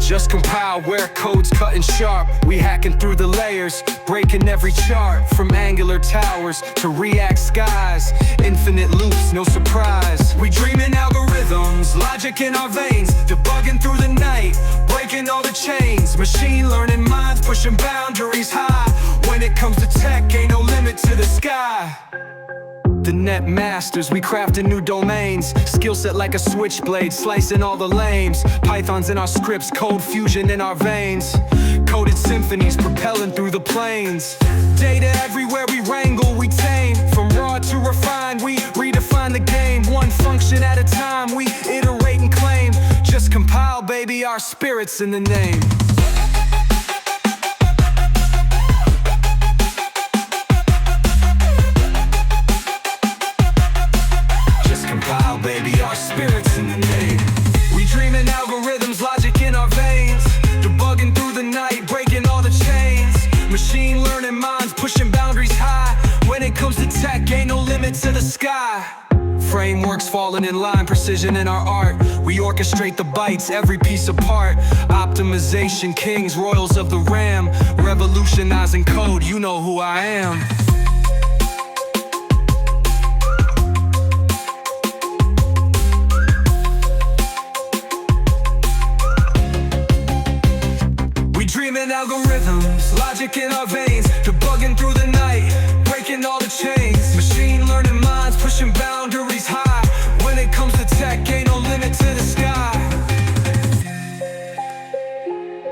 Just compile where code's cutting sharp. We hacking through the layers, breaking every chart. From Angular towers to React skies, infinite loops, no surprise. We dreaming algorithms, logic in our veins, debugging through the night, breaking all the chains. Machine learning minds pushing boundaries high. When it comes to tech, ain't no limit to the sky. The net masters, we crafting new domains. Skill set like a switchblade, slicing all the lanes. Pythons in our scripts, code fusion in our veins. Coded symphonies propelling through the plains. Data everywhere we wrangle, we tame. From raw to refined, we redefine the game. One function at a time, we iterate and claim. Just compile, baby, our spirit's in the name. Baby, our spirit's in the name. We dreaming algorithms, logic in our veins, debugging through the night, breaking all the chains. Machine learning minds pushing boundaries high. When it comes to tech, ain't no limit to the sky. Frameworks falling in line, precision in our art. We orchestrate the bytes, every piece apart. Optimization kings, royals of the RAM. Revolutionizing code, you know who I am. Dreaming algorithms, logic in our veins, debugging through the night, breaking all the chains. Machine learning minds pushing boundaries high. When it comes to tech, ain't no limit to the sky.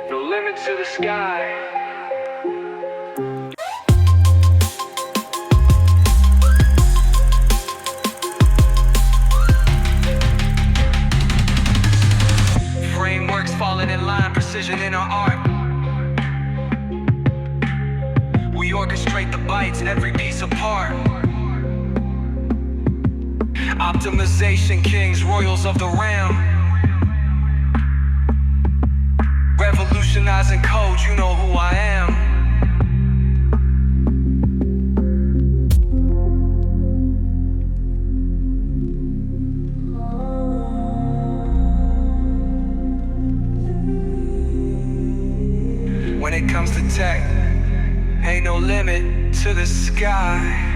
No limit to the sky. Frameworks falling in line, precision in our art. We orchestrate the bytes, every piece apart. Optimization kings, royals of the RAM. Revolutionizing code, you know who I am. When it comes to tech, ain't no limit to the sky.